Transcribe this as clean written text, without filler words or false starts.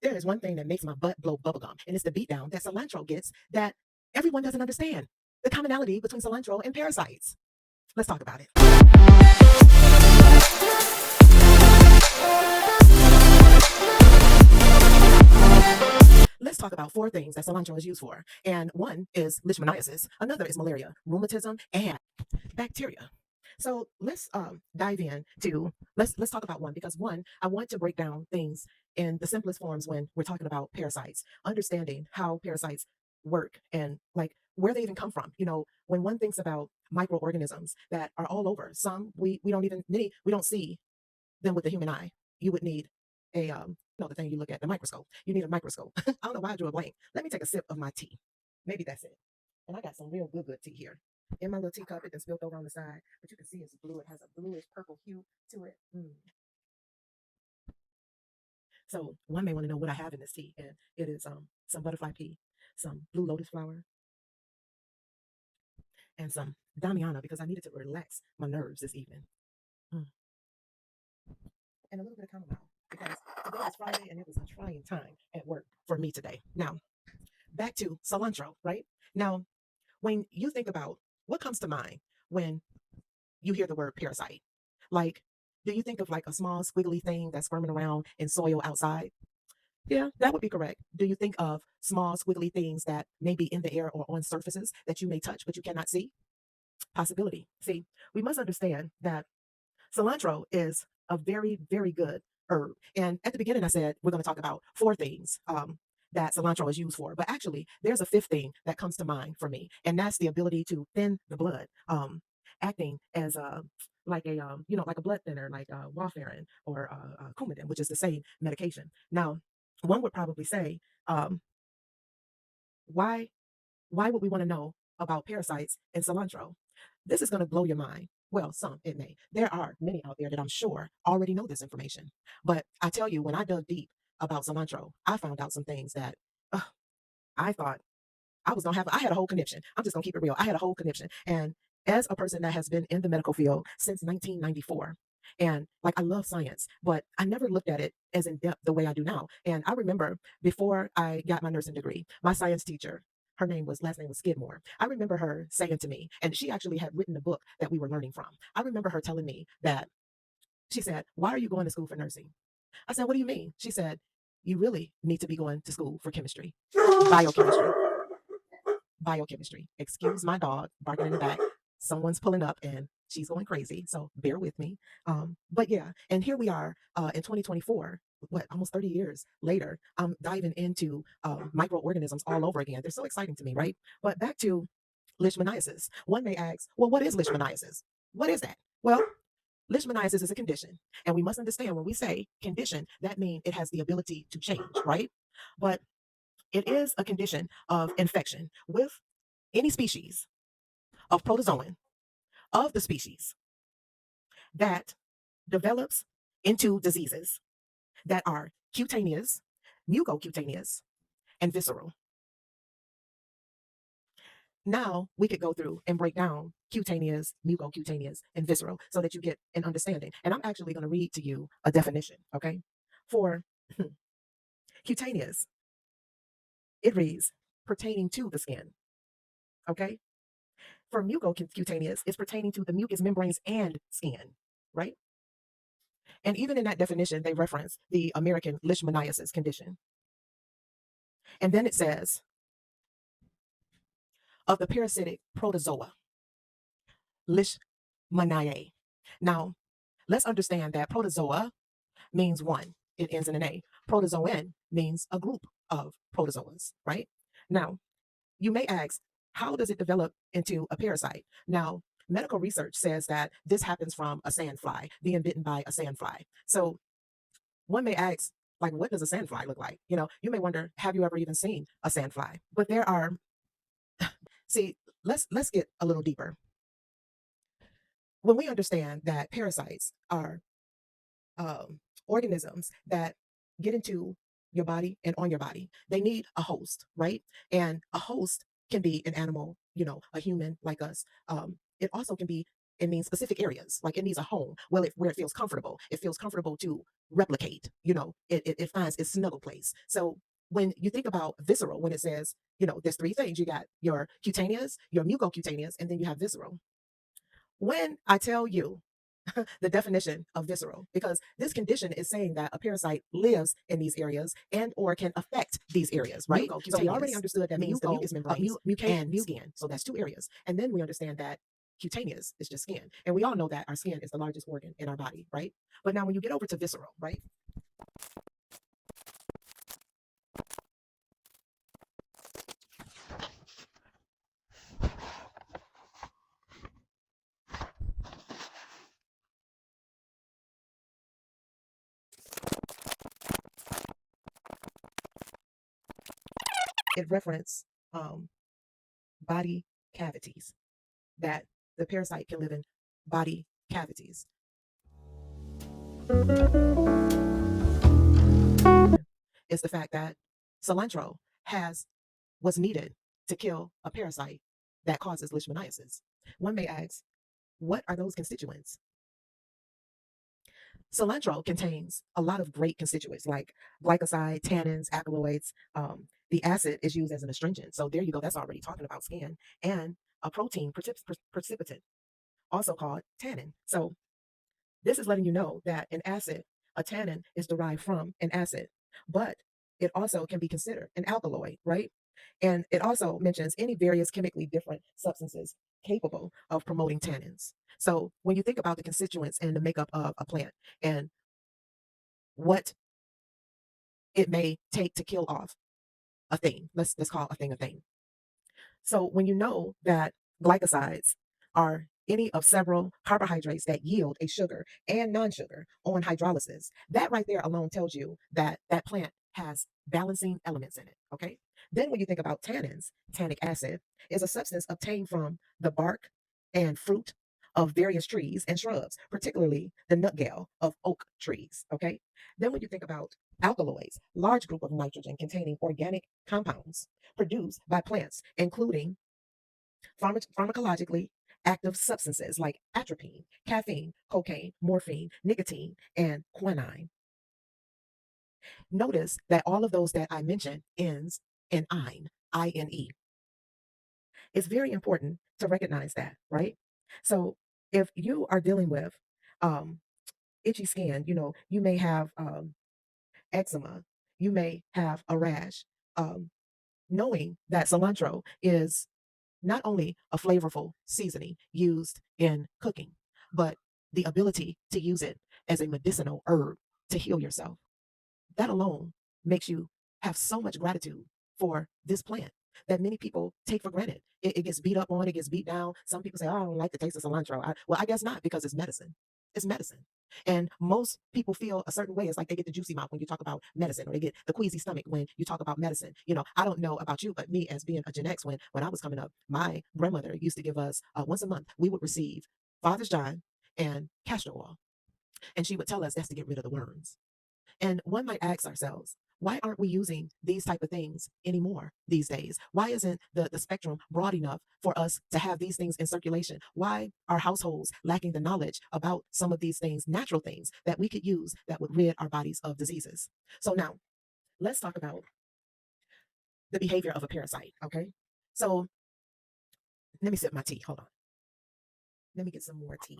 There is one thing that makes my butt blow bubblegum, and it's the beatdown that cilantro gets that everyone doesn't understand. The commonality between cilantro and parasites. Let's talk about it. Let's talk about four things that cilantro is used for. And one is Leishmaniasis, another is malaria, rheumatism, and bacteria. So let's dive in to let's talk about one, because one, I want to break down things in the simplest forms when we're talking about parasites, understanding how parasites work and like where they even come from. When one thinks about microorganisms that are all over, some we don't even many we don't see them with the human eye. You would need a the thing you look at, the microscope. You need a microscope. I don't know why I drew a blank. Let me take a sip of my tea. Maybe that's it. And I got some real good tea here. In my little teacup, it been spilled over on the side, but you can see it's blue. It has a bluish purple hue to it. So one may want to know what I have in this tea, and it is some butterfly pea, some blue lotus flower, and some damiana because I needed to relax my nerves this evening. Mm. And a little bit of chamomile because today is Friday and it was a trying time at work for me today. Now, back to cilantro, right? Now, when you think about what comes to mind when you hear the word parasite, like, do you think of like a small squiggly thing that's squirming around in soil outside? Yeah, that would be correct. Do you think of small squiggly things that may be in the air or on surfaces that you may touch but you cannot see? Possibility. See, we must understand that cilantro is a very, very good herb. And at the beginning, I said we're going to talk about four things that cilantro is used for. But actually, there's a fifth thing that comes to mind for me, and that's the ability to thin the blood, acting as a like a blood thinner, like warfarin or Coumadin, which is the same medication. Now, one would probably say, why why would we want to know about parasites and cilantro? This is going to blow your mind. Well, some it may. There are many out there that I'm sure already know this information. But I tell you, when I dug deep about cilantro, I found out some things that uh, I thought I was going to have. I had a whole conniption. I'm just going to keep it real. I had a whole conniption. And as a person that has been in the medical field since 1994, and like I love science, but I never looked at it as in depth the way I do now. And I remember before I got my nursing degree, my science teacher, her last name was Skidmore. I remember her saying to me, and she actually had written the book that we were learning from. I remember her telling me that she said, "Why are you going to school for nursing?" I said, "What do you mean?" She said, "You really need to be going to school for chemistry, biochemistry." Biochemistry. Excuse my dog barking in the back. Someone's pulling up and she's going crazy, so bear with me. But yeah, and here we are in 2024. What, almost 30 years later, I'm diving into microorganisms all over again. They're so exciting to me, right? But back to Leishmaniasis. One may ask, well, what is Leishmaniasis? What is that? Well, Leishmaniasis is a condition, and we must understand when we say condition, that means it has the ability to change, right? But it is a condition of infection with any species of protozoan of the species that develops into diseases that are cutaneous, mucocutaneous, and visceral. Now we could go through and break down cutaneous, mucocutaneous, and visceral so that you get an understanding. And I'm actually going to read to you a definition, okay? For cutaneous, it reads pertaining to the skin, okay? For mucocutaneous, it's pertaining to the mucous membranes and skin, right? And even in that definition, they reference the American Leishmaniasis condition. And then it says, of the parasitic protozoa, Leishmaniae. Now, let's understand that protozoa means one. It ends in an A. Protozoan means a group of protozoans, right? Now, you may ask, how does it develop into a parasite? Now, medical research says that this happens from a sandfly, being bitten by a sandfly. So one may ask, like, what does a sandfly look like? You may wonder, have you ever even seen a sandfly? But there are, see, let's get a little deeper. When we understand that parasites are organisms that get into your body and on your body, they need a host, right? And a host can be an animal, a human like us. It also can be it means specific areas, like it needs a home. Well, where it feels comfortable, it feels comfortable to replicate. It finds its snuggle place. So when you think about visceral, when it says, there's three things. You got your cutaneous, your mucocutaneous, and then you have visceral. When I tell you the definition of visceral, because this condition is saying that a parasite lives in these areas and or can affect these areas, right? So we already understood that means the mucous membranes and skin. So that's two areas. And then we understand that cutaneous is just skin. And we all know that our skin is the largest organ in our body, right? But now when you get over to visceral, right? It reference body cavities, that the parasite can live in body cavities. Is the fact that cilantro has what's needed to kill a parasite that causes leishmaniasis. One may ask, what are those constituents? Cilantro contains a lot of great constituents like glycoside, tannins, alkaloids. The acid is used as an astringent. So there you go. That's already talking about skin. And a protein precipitant, also called tannin. So this is letting you know that an acid, a tannin, is derived from an acid, but it also can be considered an alkaloid, right? And it also mentions any various chemically different substances capable of promoting tannins. So when you think about the constituents and the makeup of a plant and what it may take to kill off a thing, let's call a thing a thing. So when you know that glycosides are any of several carbohydrates that yield a sugar and non-sugar on hydrolysis, that right there alone tells you that that plant has balancing elements in it. Okay. Then when you think about tannins, tannic acid is a substance obtained from the bark and fruit of various trees and shrubs, particularly the nutgale of oak trees. Okay. Then when you think about alkaloids, large group of nitrogen containing organic compounds produced by plants, including pharmacologically active substances like atropine, caffeine, cocaine, morphine, nicotine, and quinine. Notice that all of those that I mentioned ends in ine, I-N-E. It's very important to recognize that, right? So if you are dealing with um, itchy skin, you may have eczema, you may have a rash, um, knowing that cilantro is not only a flavorful seasoning used in cooking, but the ability to use it as a medicinal herb to heal yourself. That alone makes you have so much gratitude for this plant that many people take for granted. It gets beat up on, it gets beat down. Some people say, oh, I don't like the taste of cilantro. Well, I guess not, because it's medicine. It's medicine. And most people feel a certain way. It's like they get the juicy mouth when you talk about medicine, or they get the queasy stomach when you talk about medicine. I don't know about you, but me, as being a Gen X, when I was coming up, my grandmother used to give us once a month, we would receive Father's John and castor oil. And she would tell us that's to get rid of the worms. And one might ask ourselves, why aren't we using these type of things anymore these days? Why isn't the spectrum broad enough for us to have these things in circulation? Why are households lacking the knowledge about some of these things, natural things that we could use that would rid our bodies of diseases? So now let's talk about the behavior of a parasite, okay? So let me sip my tea. Hold on. Let me get some more tea.